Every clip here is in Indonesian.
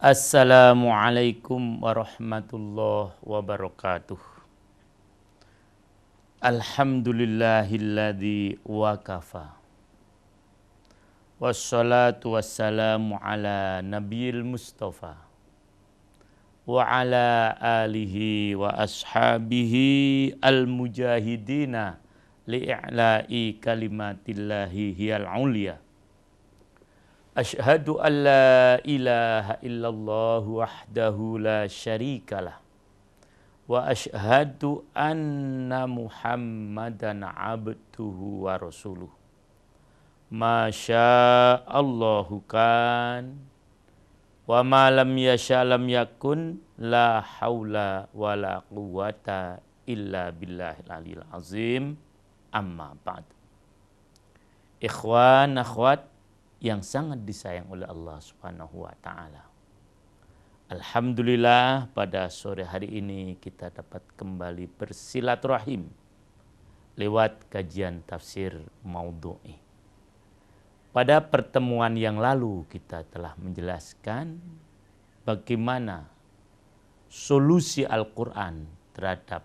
Assalamualaikum warahmatullahi wabarakatuh. Alhamdulillahilladzi wakafa. Wassalatu wassalamu ala nabiyil mustafa wa ala alihi wa ashabihi al-mujahidina li'i'la'i kalimatillahi hiyal ulia. Asyhadu an la ilaha illallah wahdahu la syarikalah wa asyhadu anna Muhammadan abduhu wa rasuluh. Masya Allahu kan wa ma lam yasha lam yakun, la haula wa la quwata illa billahil aliyil azim. Amma ba'd. Ikhwan akhwat yang sangat disayang oleh Allah Subhanahu wa taala. Alhamdulillah pada sore hari ini kita dapat kembali bersilaturahim lewat kajian tafsir maudhu'i. Pada pertemuan yang lalu kita telah menjelaskan bagaimana solusi Al-Quran terhadap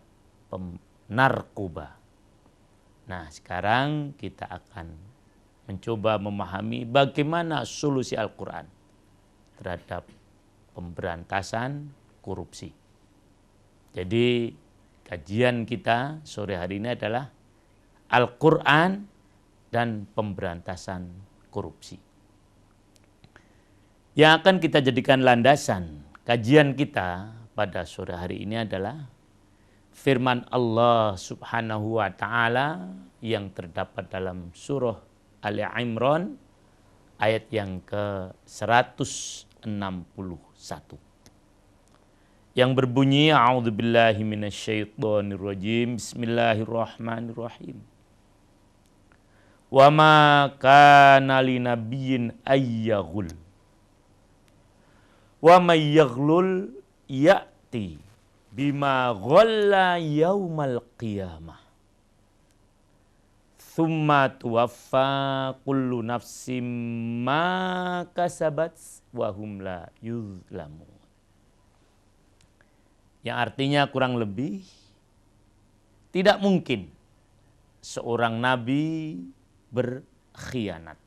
narkoba. Nah, sekarang kita akan mencoba memahami bagaimana solusi Al-Quran terhadap pemberantasan korupsi. Jadi kajian kita sore hari ini adalah Al-Quran dan pemberantasan korupsi. Yang akan kita jadikan landasan kajian kita pada sore hari ini adalah firman Allah Subhanahu wa taala yang terdapat dalam surah Ali Imran ayat yang ke-161 yang berbunyi a'udzubillahi minasyaitonirrajim, bismillahirrahmanirrahim. Wa ma kana linabiyyin ayyaghul wa may yaghlul ya'ti bima ghalla yaumal qiyamah thumma tuwaffa kullu nafsim ma kasabat wa hum la yuzlamun. Yang artinya kurang lebih tidak mungkin seorang nabi berkhianat.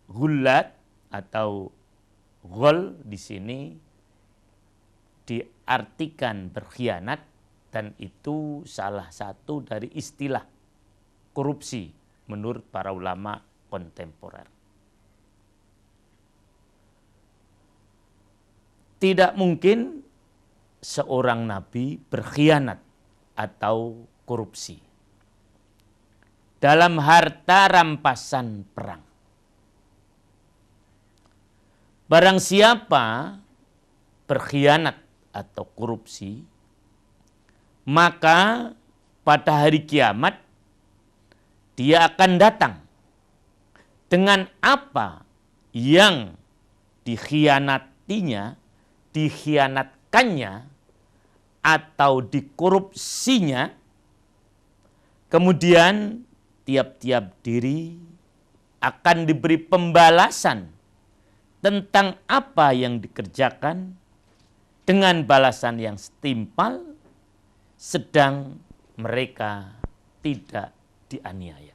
Ghullat atau ghul di sini diartikan berkhianat, dan itu salah satu dari istilah korupsi menurut para ulama kontemporer. Tidak mungkin seorang nabi berkhianat atau korupsi dalam harta rampasan perang. Barang siapa berkhianat atau korupsi, maka pada hari kiamat dia akan datang dengan apa yang dikhianatkannya atau dikorupsinya. Kemudian tiap-tiap diri akan diberi pembalasan tentang apa yang dikerjakan dengan balasan yang setimpal, sedang mereka tidak dianiaya.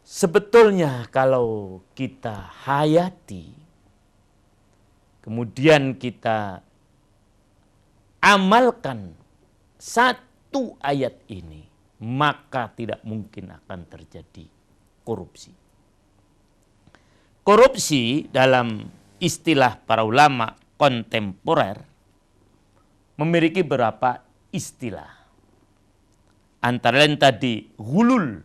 Sebetulnya kalau kita hayati, kemudian kita amalkan satu ayat ini, maka tidak mungkin akan terjadi korupsi. Korupsi dalam istilah para ulama kontemporer memiliki beberapa istilah. Antara lain tadi ghulul,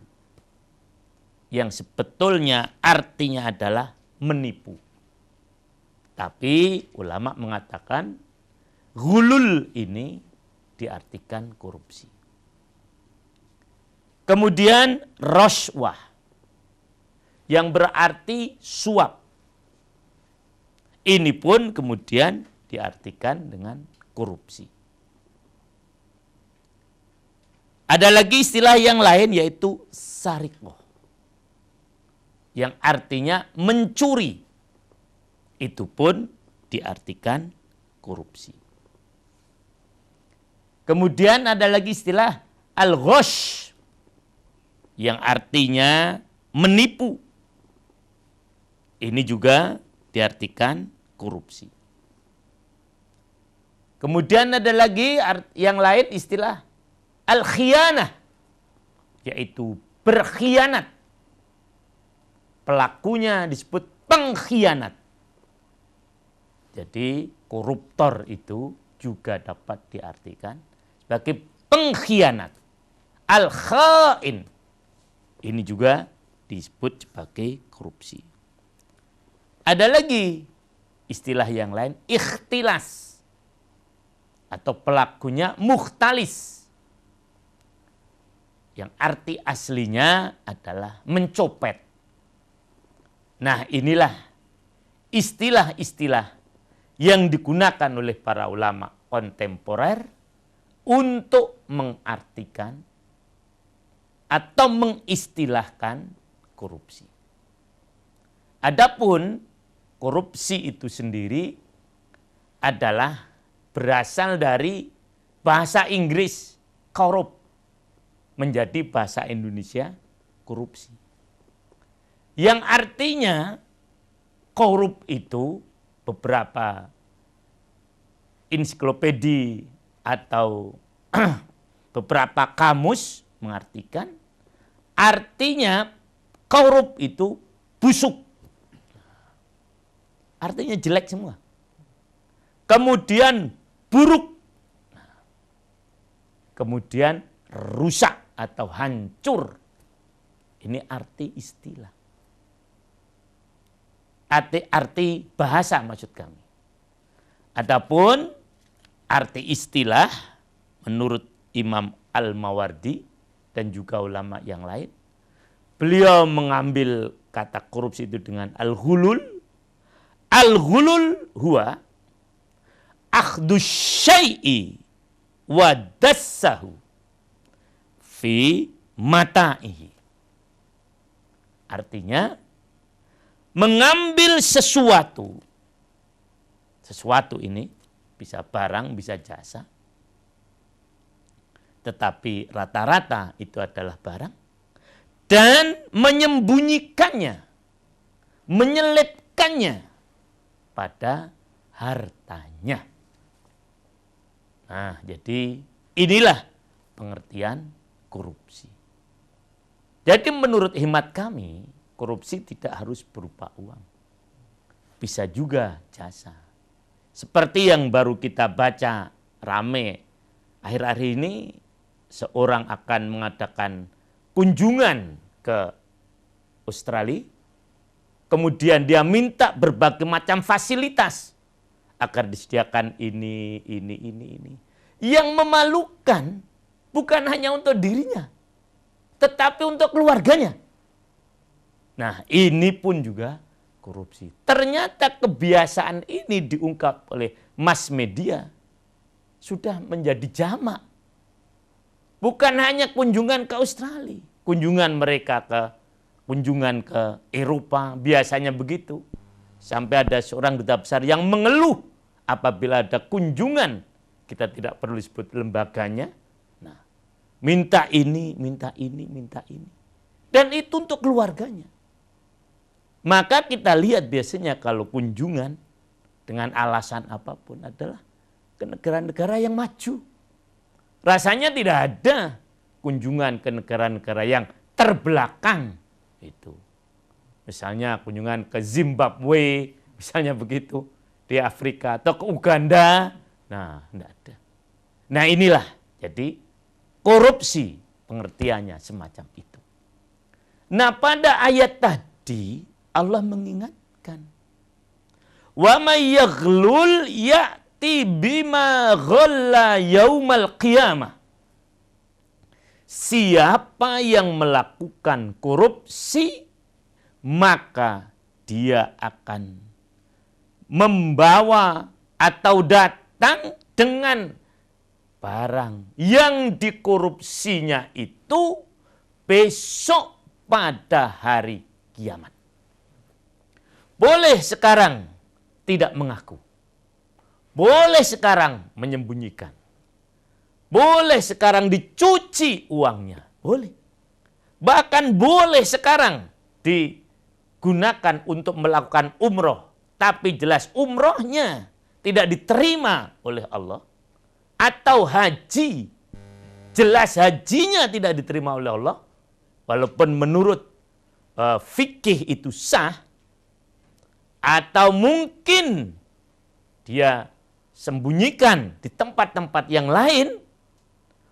yang sebetulnya artinya adalah menipu. Tapi ulama mengatakan ghulul ini diartikan korupsi. Kemudian rashwah, yang berarti suap. Ini pun kemudian diartikan dengan korupsi. Ada lagi istilah yang lain yaitu sarikoh. yang artinya mencuri. Itu pun diartikan korupsi. Kemudian ada lagi istilah al-ghosh yang artinya menipu. Ini juga diartikan korupsi. Kemudian ada lagi yang lain istilah al-khiyanah, yaitu berkhianat. Pelakunya disebut pengkhianat. Jadi koruptor itu juga dapat diartikan sebagai pengkhianat. Al-khain. Ini juga disebut sebagai korupsi. Ada lagi istilah yang lain, ikhtilas. Atau pelakunya mukhtalis. Yang arti aslinya adalah mencopet. Nah, inilah istilah-istilah yang digunakan oleh para ulama kontemporer untuk mengartikan atau mengistilahkan korupsi. Adapun korupsi itu sendiri adalah berasal dari bahasa Inggris korup menjadi bahasa Indonesia korupsi. Yang artinya korup itu beberapa ensiklopedi atau beberapa kamus mengartikan artinya korup itu busuk. Artinya jelek semua. Kemudian buruk. Kemudian rusak atau hancur. Ini arti istilah. Arti bahasa maksud kami. Adapun arti istilah menurut Imam Al-Mawardi dan juga ulama yang lain, beliau mengambil kata korupsi itu dengan al-ghulul. Al-ghulul huwa akhdus syai'i wa dassahu fi mata'ihi. Artinya mengambil sesuatu. Sesuatu ini bisa barang, bisa jasa. Tetapi rata-rata itu adalah barang. Dan menyembunyikannya, menyelipkannya pada hartanya. Nah, jadi inilah pengertian korupsi. Jadi menurut hemat kami, korupsi tidak harus berupa uang. Bisa juga jasa. Seperti yang baru kita baca rame akhir-akhir ini, seorang akan mengadakan kunjungan ke Australia. Kemudian dia minta berbagai macam fasilitas agar disediakan ini. Yang memalukan bukan hanya untuk dirinya, tetapi untuk keluarganya. Nah, ini pun juga korupsi. Ternyata kebiasaan ini diungkap oleh mass media sudah menjadi jamak. Bukan hanya kunjungan ke Australia, kunjungan ke Eropa, biasanya begitu. Sampai ada seorang duta besar yang mengeluh apabila ada kunjungan, kita tidak perlu sebut lembaganya. Nah, minta ini. Dan itu untuk keluarganya. Maka kita lihat biasanya kalau kunjungan dengan alasan apapun adalah ke negara-negara yang maju. Rasanya tidak ada kunjungan ke negara-negara yang terbelakang itu. Misalnya kunjungan ke Zimbabwe, misalnya begitu, di Afrika atau ke Uganda. Nah, tidak ada. Nah, inilah jadi korupsi pengertiannya semacam itu. Nah, pada ayat tadi Allah mengingatkan, wa may yaghlul ya'ti bima ghalla yaumal qiyamah. Siapa yang melakukan korupsi, maka dia akan membawa atau datang dengan barang yang dikorupsinya itu besok pada hari kiamat. Boleh sekarang tidak mengaku. Boleh sekarang menyembunyikan. Boleh sekarang dicuci uangnya. Boleh. Bahkan boleh sekarang digunakan untuk melakukan umroh. Tapi jelas umrohnya tidak diterima oleh Allah. Atau haji. Jelas hajinya tidak diterima oleh Allah. Walaupun menurut fikih itu sah. Atau mungkin dia sembunyikan di tempat-tempat yang lain.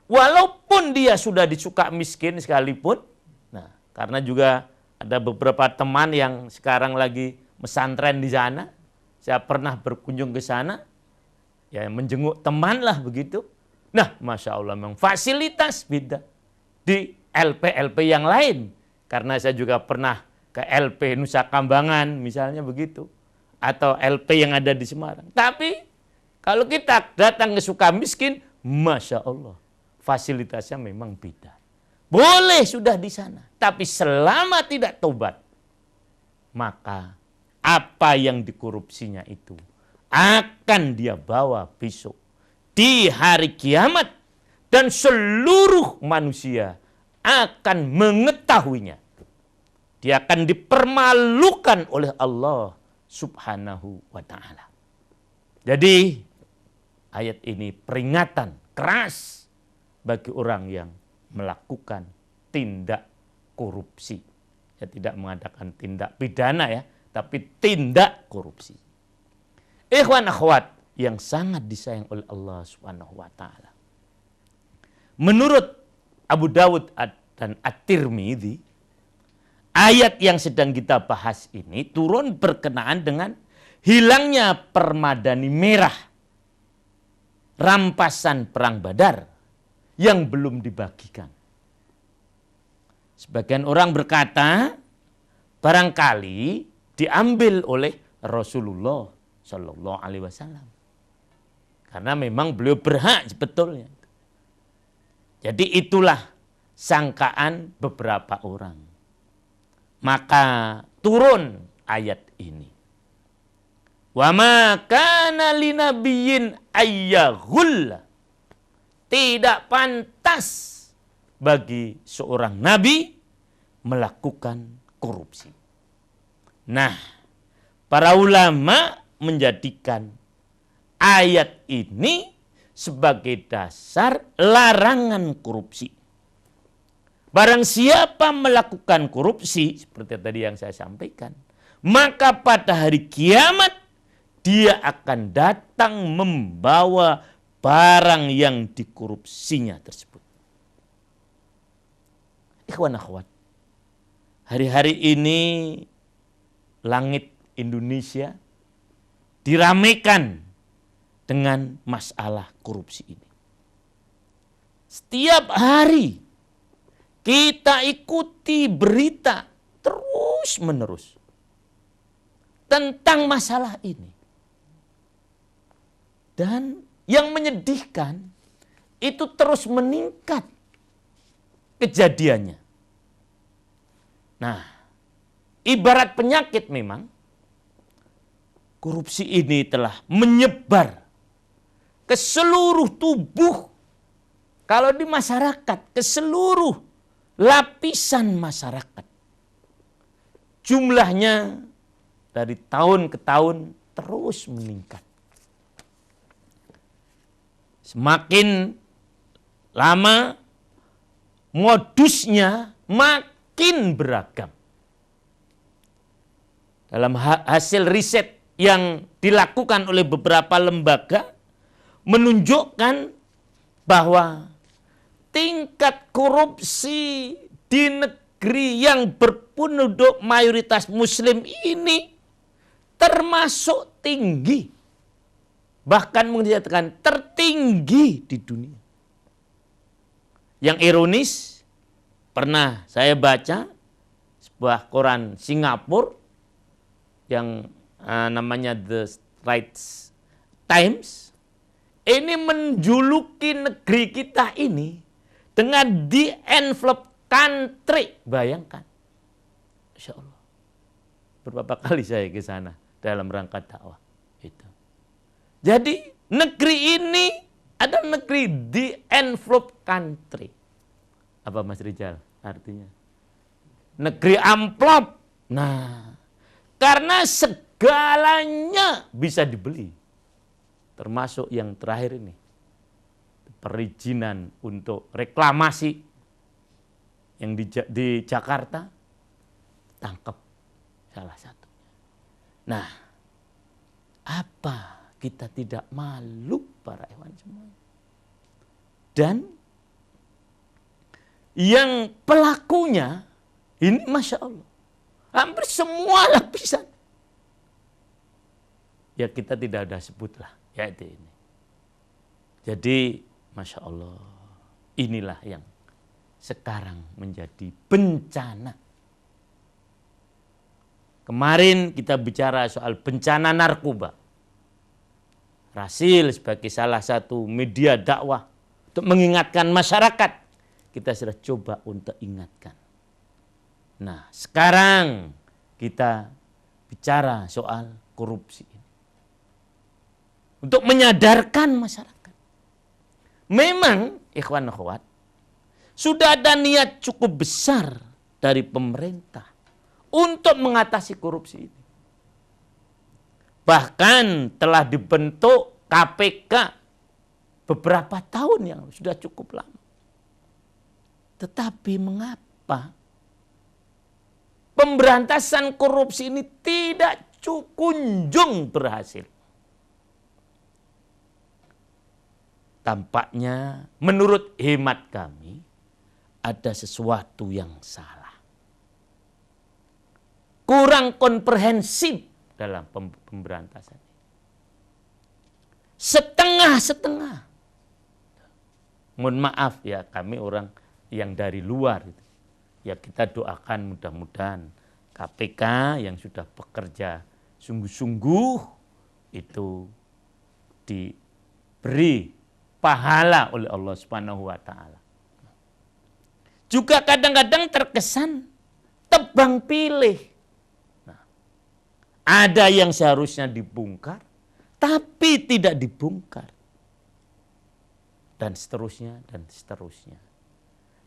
Walaupun dia sudah disuka miskin sekalipun. Nah, karena juga ada beberapa teman yang sekarang lagi mesantren di sana. Saya pernah berkunjung ke sana. Ya, menjenguk teman lah begitu. Nah, Masya Allah memang fasilitas beda di LP-LP yang lain. Karena saya juga pernah ke LP Nusa Kambangan misalnya begitu. Atau LP yang ada di Semarang. Tapi kalau kita datang ke Sukamiskin, Masya Allah, fasilitasnya memang beda. Boleh sudah di sana. Tapi selama tidak tobat, maka apa yang dikorupsinya itu akan dia bawa besok di hari kiamat. Dan seluruh manusia akan mengetahuinya. Dia akan dipermalukan oleh Allah Subhanahu wa ta'ala. Jadi ayat ini peringatan keras bagi orang yang melakukan tindak korupsi. Ya, tidak mengadakan tindak pidana ya, tapi tindak korupsi. Ikhwan akhwat yang sangat disayang oleh Allah Subhanahu wa ta'ala. Menurut Abu Dawud dan At-Tirmidzi, ayat yang sedang kita bahas ini turun berkenaan dengan hilangnya permadani merah rampasan perang Badar yang belum dibagikan. Sebagian orang berkata barangkali diambil oleh Rasulullah Shallallahu Alaihi Wasallam karena memang beliau berhak sebetulnya. Jadi itulah sangkaan beberapa orang. Maka turun ayat ini. Wa ma kana linabiyyin ayyaghulla. Tidak pantas bagi seorang nabi melakukan korupsi. Nah, para ulama menjadikan ayat ini sebagai dasar larangan korupsi. Barang siapa melakukan korupsi, seperti tadi yang saya sampaikan, maka pada hari kiamat dia akan datang membawa barang yang dikorupsinya tersebut. Ikhwan akhwat, hari-hari ini langit Indonesia diramaikan dengan masalah korupsi ini. Setiap hari kita ikuti berita terus-menerus tentang masalah ini. Dan yang menyedihkan itu terus meningkat kejadiannya. Nah, ibarat penyakit memang, korupsi ini telah menyebar ke seluruh tubuh, kalau di masyarakat, ke seluruh lapisan masyarakat. Jumlahnya dari tahun ke tahun terus meningkat. Semakin lama modusnya makin beragam. Dalam hasil riset yang dilakukan oleh beberapa lembaga menunjukkan bahwa tingkat korupsi di negeri yang berpenduduk mayoritas muslim ini termasuk tinggi. Bahkan menyatakan tertinggi di dunia. Yang ironis, pernah saya baca sebuah koran Singapura yang namanya The Straits Times. Ini menjuluki negeri kita ini dengan the envelope country. Bayangkan. Insya Allah. Beberapa kali saya ke sana dalam rangka dakwah. Itu. Jadi negeri ini ada negeri di envelope country. Apa Mas Rijal artinya? Negeri amplop. Nah, karena segalanya bisa dibeli. Termasuk yang terakhir ini. Perizinan untuk reklamasi yang di Jakarta tangkap salah satunya. Nah, apa kita tidak malu para ikhwan semua? Dan yang pelakunya ini Masya Allah hampir semua lapisan. Ya kita tidak ada sebutlah yaitu ini. Jadi Masya Allah inilah yang sekarang menjadi bencana. Kemarin kita bicara soal bencana narkoba. Rasil sebagai salah satu media dakwah untuk mengingatkan masyarakat. Kita sudah coba untuk ingatkan. Nah sekarang kita bicara soal korupsi ini. Untuk menyadarkan masyarakat. Memang ikhwan akhwat sudah ada niat cukup besar dari pemerintah untuk mengatasi korupsi ini. Bahkan telah dibentuk KPK beberapa tahun yang sudah cukup lama. Tetapi mengapa pemberantasan korupsi ini tidak kunjung berhasil? Tampaknya menurut hemat kami ada sesuatu yang salah. Kurang komprehensif dalam pemberantasan. Setengah-setengah. Mohon maaf ya kami orang yang dari luar. Ya kita doakan mudah-mudahan KPK yang sudah bekerja sungguh-sungguh itu diberi pahala oleh Allah Subhanahu wa taala. Juga kadang-kadang terkesan tebang pilih. Nah, ada yang seharusnya dibongkar tapi tidak dibongkar. Dan seterusnya dan seterusnya.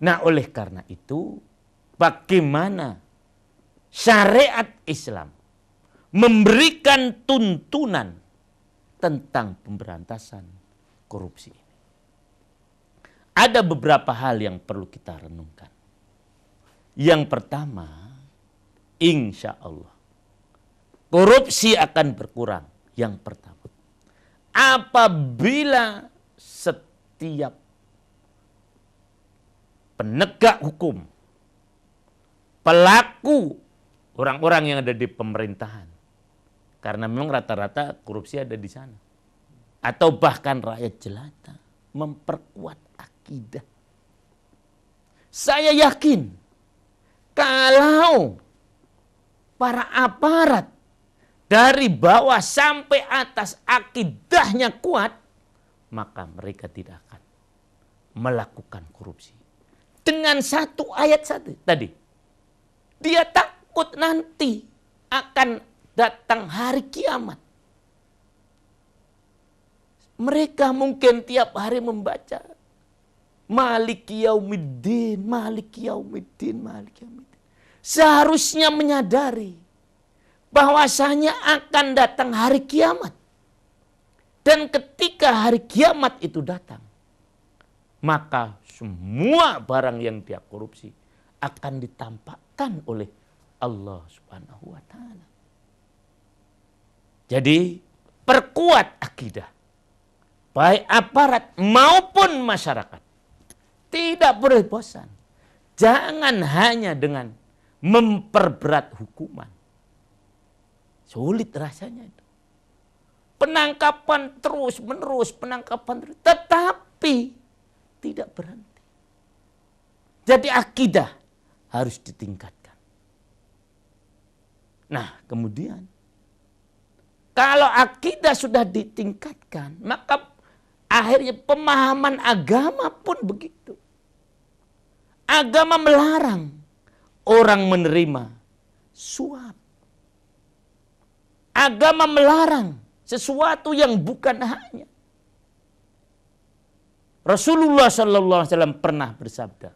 Nah, oleh karena itu bagaimana syariat Islam memberikan tuntunan tentang pemberantasan korupsi ini. Ada beberapa hal yang perlu kita renungkan. Yang pertama, insya Allah, korupsi akan berkurang. Yang pertama, apabila setiap penegak hukum, pelaku, orang-orang yang ada di pemerintahan, karena memang rata-rata korupsi ada di sana, atau bahkan rakyat jelata, memperkuat akidah. Saya yakin kalau para aparat dari bawah sampai atas akidahnya kuat, maka mereka tidak akan melakukan korupsi. Dengan satu ayat satu tadi, dia takut nanti akan datang hari kiamat. Mereka mungkin tiap hari membaca Maliki Yaumiddin, Maliki Yaumiddin, Maliki Yaumiddin. Seharusnya menyadari bahwasanya akan datang hari kiamat. Dan ketika hari kiamat itu datang, maka semua barang yang dia korupsi akan ditampakkan oleh Allah Subhanahu wa taala. Jadi perkuat akidah. Baik aparat maupun masyarakat. Tidak boleh bosan. Jangan hanya dengan memperberat hukuman. Sulit rasanya itu. Penangkapan terus menerus, penangkapan terus. Tetapi tidak berhenti. Jadi akidah harus ditingkatkan. Nah kemudian, kalau akidah sudah ditingkatkan, maka akhirnya pemahaman agama pun begitu. Agama melarang orang menerima suap. agama melarang sesuatu yang bukan haknya. Rasulullah sallallahu alaihi wasallam pernah bersabda,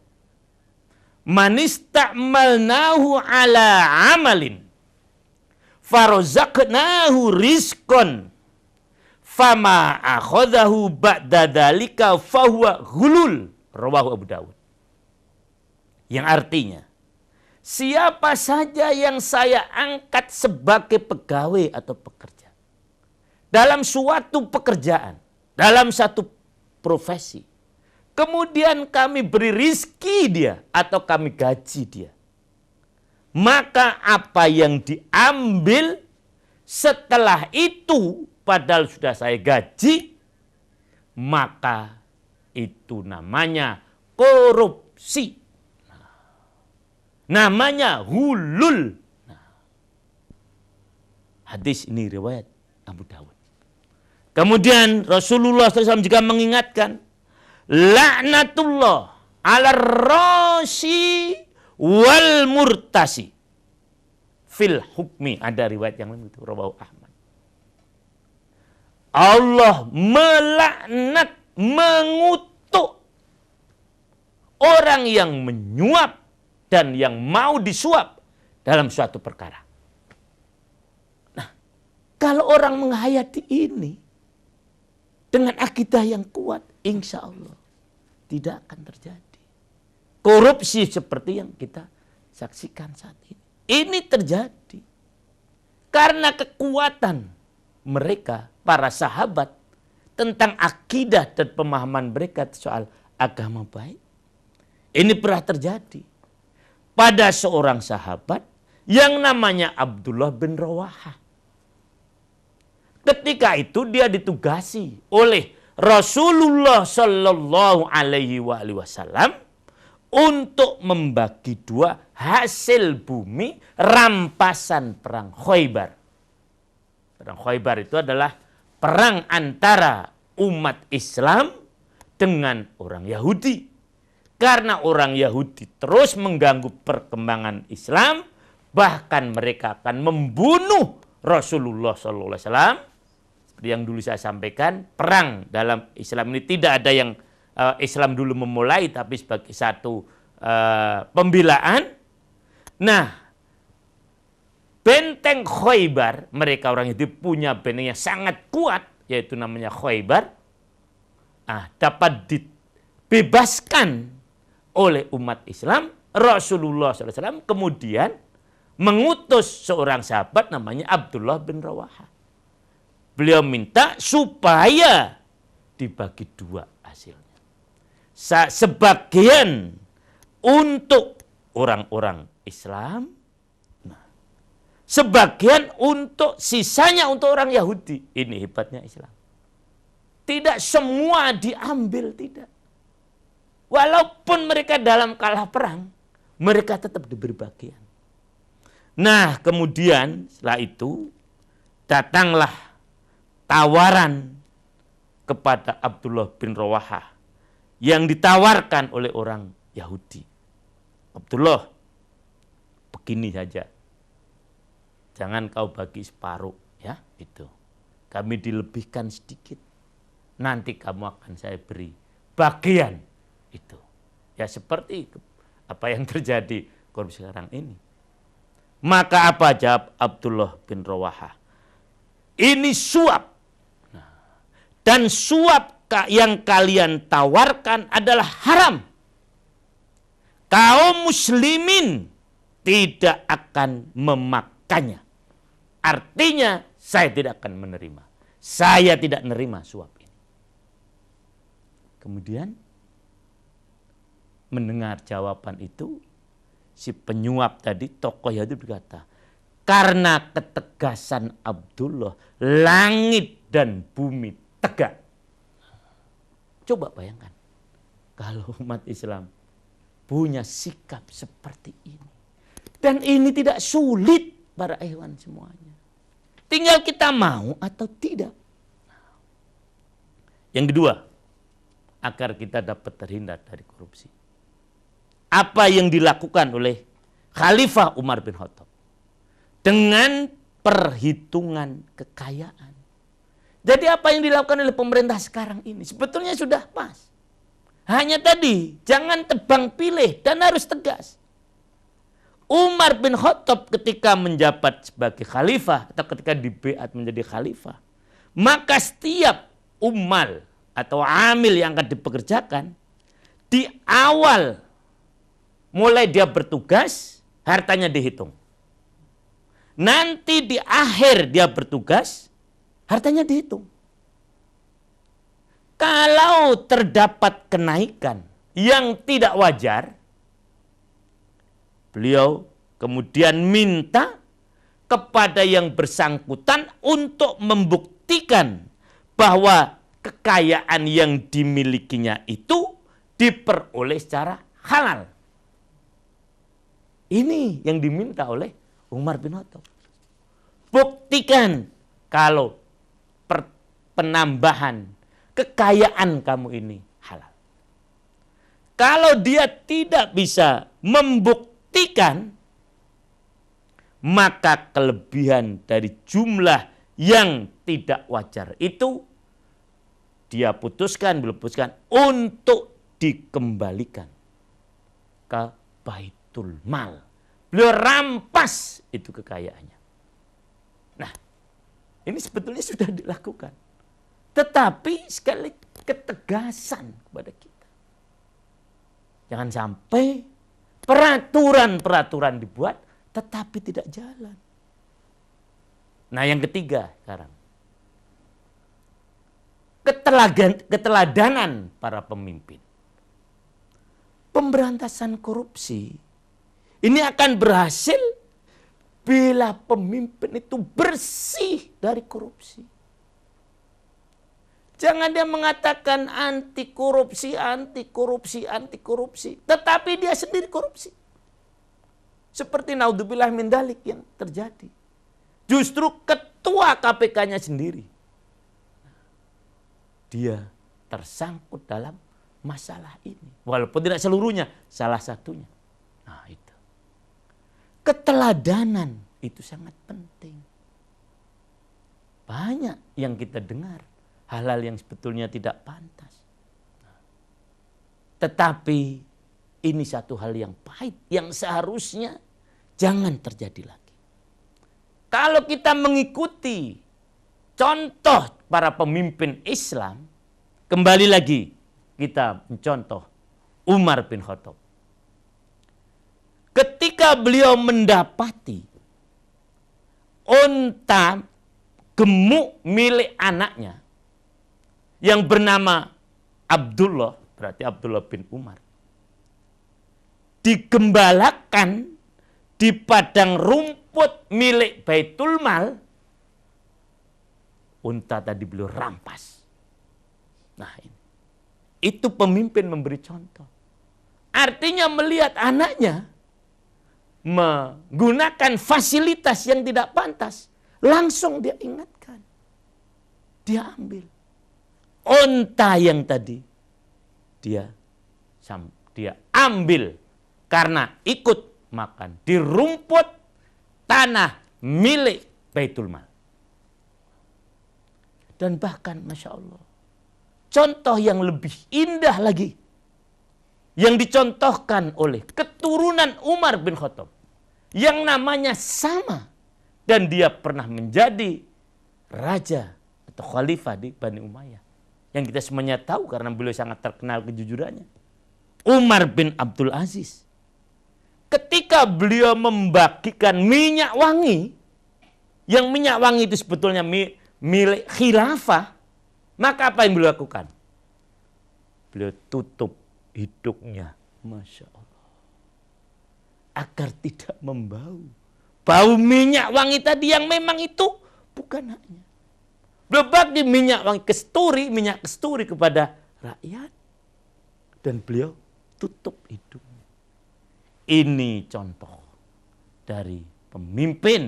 "Man ista'malnahu ala amalin farazaqnahu rizqan fama akhadhahu ba'da dzalika fahuwa ghulul." Rawahu Abu Dawud. Yang artinya, siapa saja yang saya angkat sebagai pegawai atau pekerja dalam suatu pekerjaan, dalam satu profesi, kemudian kami beri rizki dia atau kami gaji dia, maka apa yang diambil setelah itu padahal sudah saya gaji, maka itu namanya korupsi. Namanya hulul. Hadis ini riwayat Abu Dawud. Kemudian Rasulullah SAW juga mengingatkan, laknatullah ala rosi wal murtasi fil hukmi. Ada riwayat yang lain itu, rawahu Ahmad. Allah melaknat, mengutuk orang yang menyuap dan yang mau disuap dalam suatu perkara. Nah, kalau orang menghayati ini dengan akidah yang kuat, insya Allah tidak akan terjadi korupsi seperti yang kita saksikan saat ini. Ini terjadi karena kekuatan mereka, para sahabat, tentang akidah dan pemahaman mereka soal agama baik. Ini pernah terjadi pada seorang sahabat yang namanya Abdullah bin Rawahah. Ketika itu dia ditugasi oleh Rasulullah Sallallahu Alaihi Wasallam untuk membagi dua hasil bumi rampasan perang Khaybar. Perang Khaybar itu adalah perang antara umat Islam dengan orang Yahudi. Karena orang Yahudi terus mengganggu perkembangan Islam, bahkan mereka akan membunuh Rasulullah SAW. Seperti yang dulu saya sampaikan, perang dalam Islam ini tidak ada yang Islam dulu memulai, tapi sebagai satu pembelaan. Nah, benteng Khaybar, mereka orang itu punya benteng yang sangat kuat, yaitu namanya Khaybar, dapat dibebaskan oleh umat Islam. Rasulullah SAW kemudian mengutus seorang sahabat namanya Abdullah bin Rawahah. Beliau minta supaya dibagi dua hasilnya. Sebagian untuk orang-orang Islam, sebagian untuk sisanya untuk orang Yahudi. Ini hebatnya Islam. Tidak semua diambil, tidak. Walaupun mereka dalam kalah perang, mereka tetap diberi bagian. Nah, kemudian setelah itu datanglah tawaran kepada Abdullah bin Rawahah yang ditawarkan oleh orang Yahudi. Abdullah, begini saja. Jangan kau bagi separuh, ya, itu. Kami dilebihkan sedikit. Nanti kamu akan saya beri bagian. Itu ya seperti apa yang terjadi korupsi sekarang ini. Maka apa jawab Abdullah bin Rawahah? Ini suap. Dan suap yang kalian tawarkan adalah haram. Kaum muslimin tidak akan memakannya. Artinya saya tidak akan menerima. Saya tidak menerima suap ini. Kemudian mendengar jawaban itu, si penyuap tadi, tokoh Yahudi berkata, karena ketegasan Abdullah, langit dan bumi tegak. Coba bayangkan, kalau umat Islam punya sikap seperti ini. Dan ini tidak sulit para ikhwan semuanya. Tinggal kita mau atau tidak. Yang kedua, agar kita dapat terhindar dari korupsi. Apa yang dilakukan oleh Khalifah Umar bin Khattab dengan perhitungan kekayaan. Jadi apa yang dilakukan oleh pemerintah sekarang ini sebetulnya sudah pas. Hanya tadi, jangan tebang pilih dan harus tegas. Umar bin Khattab ketika menjabat sebagai khalifah atau ketika dibeat menjadi khalifah, maka setiap ummal atau amil yang akan dipekerjakan, di awal mulai dia bertugas, hartanya dihitung. Nanti di akhir dia bertugas, hartanya dihitung. Kalau terdapat kenaikan yang tidak wajar, beliau kemudian minta kepada yang bersangkutan untuk membuktikan bahwa kekayaan yang dimilikinya itu diperoleh secara halal. Ini yang diminta oleh Umar bin Khattab. Buktikan kalau penambahan kekayaan kamu ini halal. Kalau dia tidak bisa membuktikan, maka kelebihan dari jumlah yang tidak wajar itu dia putuskan untuk dikembalikan ke Baitul Mal. Beliau rampas itu kekayaannya. Nah, ini sebetulnya sudah dilakukan. Tetapi sekali ketegasan kepada kita. Jangan sampai peraturan-peraturan dibuat tetapi tidak jalan. Nah, yang ketiga sekarang. Keteladanan para pemimpin. Pemberantasan korupsi ini akan berhasil bila pemimpin itu bersih dari korupsi. Jangan dia mengatakan anti korupsi, anti korupsi, anti korupsi. Tetapi dia sendiri korupsi. Seperti naudzubillah min dzalik yang terjadi. Justru ketua KPK-nya sendiri. Dia tersangkut dalam masalah ini. Walaupun tidak seluruhnya, salah satunya. Nah itu. Keteladanan itu sangat penting. Banyak yang kita dengar. Hal-hal yang sebetulnya tidak pantas. Tetapi ini satu hal yang pahit. Yang seharusnya jangan terjadi lagi. Kalau kita mengikuti contoh para pemimpin Islam. Kembali lagi kita mencontoh Umar bin Khattab. Ketika beliau mendapati unta gemuk milik anaknya yang bernama Abdullah, berarti Abdullah bin Umar, digembalakan di padang rumput milik Baitul Mal, unta tadi beliau rampas. Nah ini, itu pemimpin memberi contoh. Artinya melihat anaknya menggunakan fasilitas yang tidak pantas, langsung dia ingatkan. Dia ambil. Unta yang tadi dia ambil karena ikut makan di rumput tanah milik Baitul Mal. Dan bahkan Masya Allah, contoh yang lebih indah lagi yang dicontohkan oleh keturunan Umar bin Khattab yang namanya sama dan dia pernah menjadi raja atau khalifah di Bani Umayyah. Yang kita semuanya tahu karena beliau sangat terkenal kejujurannya. Umar bin Abdul Aziz. Ketika beliau membagikan minyak wangi, yang minyak wangi itu sebetulnya milik khilafah, maka apa yang beliau lakukan? Beliau tutup hidungnya, Masya Allah, agar tidak membau. Bau minyak wangi tadi yang memang itu bukan haknya. Beliau bagi minyak wangi minyak kesturi kepada rakyat. Dan beliau tutup hidungnya. Ini contoh dari pemimpin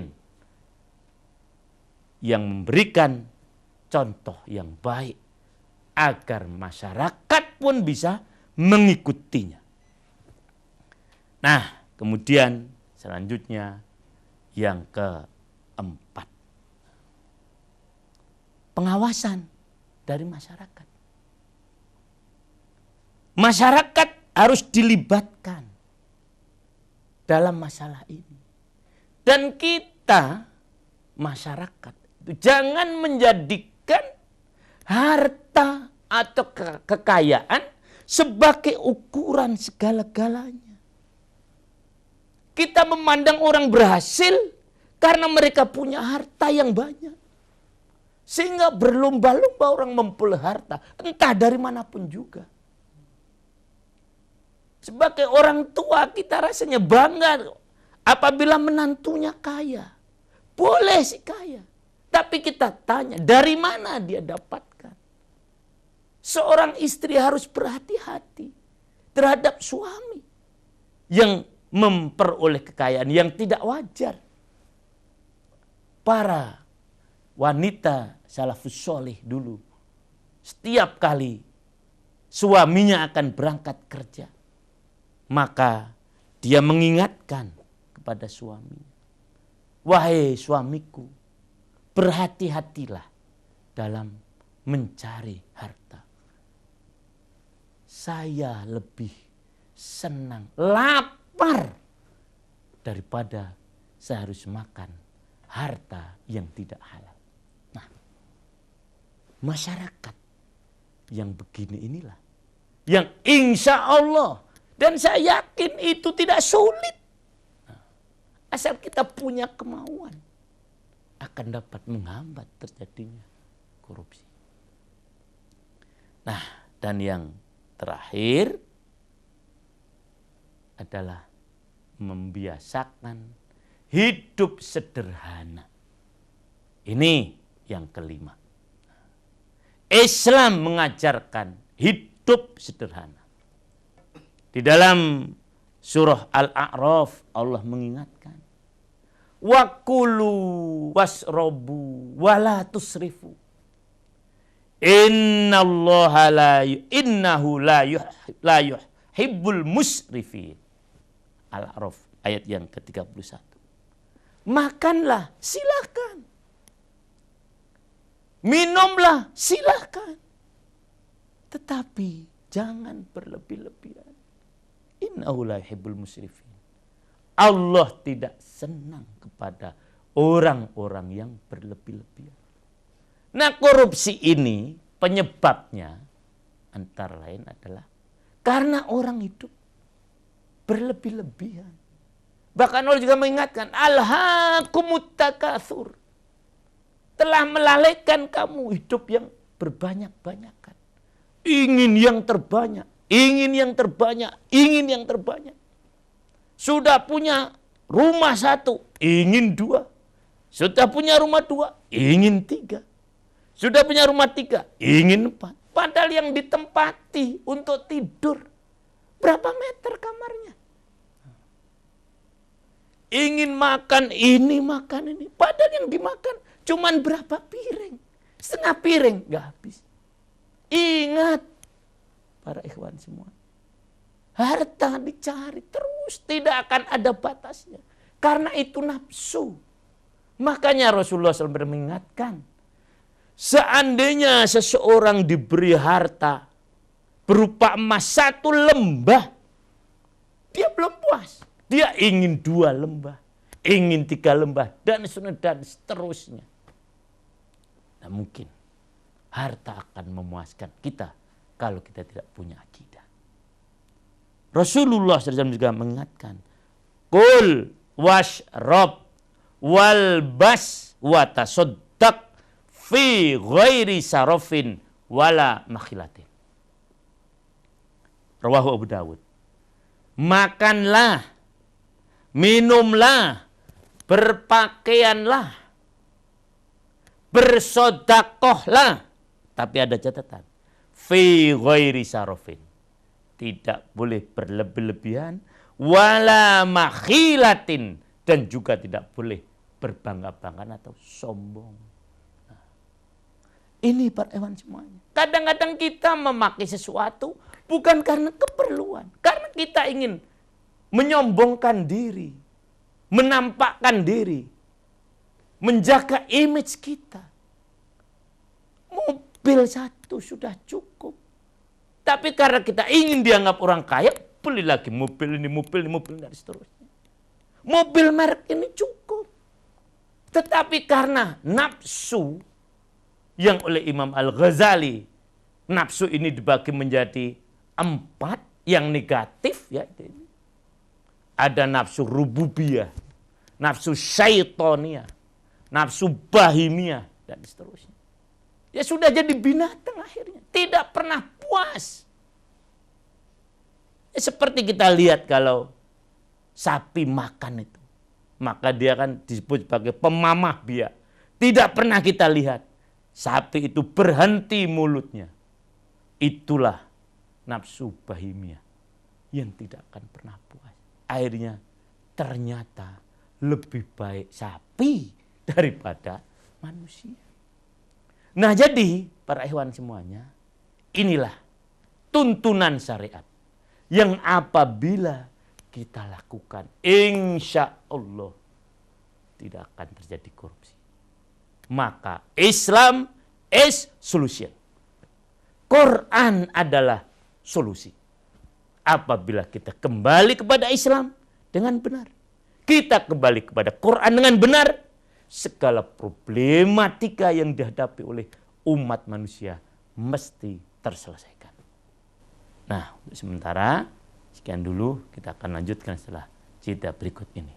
yang memberikan contoh yang baik agar masyarakat pun bisa mengikutinya. Nah, kemudian selanjutnya yang 4. Pengawasan dari masyarakat. Masyarakat harus dilibatkan dalam masalah ini. Dan kita, masyarakat, jangan menjadikan harta atau kekayaan sebagai ukuran segala-galanya. Kita memandang orang berhasil karena mereka punya harta yang banyak. Sehingga berlomba-lomba orang memperoleh harta, entah dari manapun juga. Sebagai orang tua kita rasanya bangga apabila menantunya kaya. Boleh sih kaya. Tapi kita tanya, dari mana dia dapatkan? Seorang istri harus berhati-hati terhadap suami yang memperoleh kekayaan yang tidak wajar. Para wanita salafus soleh dulu, setiap kali suaminya akan berangkat kerja, maka dia mengingatkan kepada suaminya, wahai suamiku, berhati-hatilah dalam mencari harta. Saya lebih senang lapar daripada saya harus makan harta yang tidak halal. Nah, masyarakat yang begini inilah yang insya Allah, dan saya yakin itu tidak sulit, asal kita punya kemauan, akan dapat menghambat terjadinya korupsi. Nah, dan yang terakhir adalah membiasakan hidup sederhana. Ini yang kelima. Islam mengajarkan hidup sederhana. Di dalam surah Al-A'raf Allah mengingatkan, wa kulu wasrobu wala tusrifu innahu la yuhibbul musrifin. Al-A'raf ayat yang ke-31. Makanlah, silakan. Minumlah, silakan. Tetapi jangan berlebih-lebihan. Innahu la yuhibbul musrifin. Allah tidak senang kepada orang-orang yang berlebih-lebihan. Nah, korupsi ini penyebabnya antara lain adalah karena orang hidup berlebih-lebihan. Bahkan Allah juga mengingatkan, alhaakumut takatsur. Telah melalaikan kamu hidup yang berbanyak-banyakan. Ingin yang terbanyak, ingin yang terbanyak, ingin yang terbanyak. Sudah punya rumah 1, ingin 2. Sudah punya rumah 2, ingin 3. Sudah punya rumah 3, ingin 4. Padahal yang ditempati untuk tidur, berapa meter kamarnya? Ingin makan ini, makan ini. Padahal yang dimakan cuman berapa piring? Setengah piring, gak habis. Ingat, para ikhwan semua. Harta dicari terus, tidak akan ada batasnya. Karena itu nafsu. Makanya Rasulullah SAW mengingatkan, seandainya seseorang diberi harta berupa emas 1 lembah, dia belum puas. Dia ingin 2 lembah, ingin 3 lembah, dan seterusnya. Nah, mungkin harta akan memuaskan kita kalau kita tidak punya akidah. Rasulullah SAW juga mengingatkan, Kul washrab walbas watasoddaq fi ghairi sarofin wala makhilatin. Rawahu Abu Dawud. Makanlah, minumlah, berpakaianlah, bersodakohlah. Tapi ada catatan. Fi ghairi sarofin. Tidak boleh berlebih-lebihan. Wala makhilatin. Dan juga tidak boleh berbangga-banggaan atau sombong. Nah, ini para hewan semuanya. Kadang-kadang kita memakai sesuatu bukan karena keperluan. Karena kita ingin menyombongkan diri. Menampakkan diri. menjaga image kita. Mobil satu sudah cukup. Tapi karena kita ingin dianggap orang kaya, beli lagi mobil ini, dan seterusnya. Mobil merek ini cukup. Tetapi karena nafsu yang oleh Imam Al-Ghazali, nafsu ini dibagi menjadi 4 yang negatif. Ya, ada nafsu rububiyah, nafsu syaitoniyah, nafsu bahimiyah, dan seterusnya. Ya sudah jadi binatang akhirnya. Tidak pernah puas. Ya, seperti kita lihat kalau sapi makan itu. Maka dia kan disebut sebagai pemamah biak. Tidak pernah kita lihat sapi itu berhenti mulutnya. Itulah nafsu bahimiyah yang tidak akan pernah puas. Akhirnya ternyata lebih baik sapi daripada manusia. Nah jadi para ikhwan semuanya, inilah tuntunan syariat yang apabila kita lakukan, insya Allah tidak akan terjadi korupsi. Maka Islam is solution. Quran adalah solusi. Apabila kita kembali kepada Islam dengan benar, kita kembali kepada Quran dengan benar, segala problematika yang dihadapi oleh umat manusia mesti terselesaikan. Nah, untuk sementara sekian dulu, kita akan lanjutkan setelah jeda berikut ini.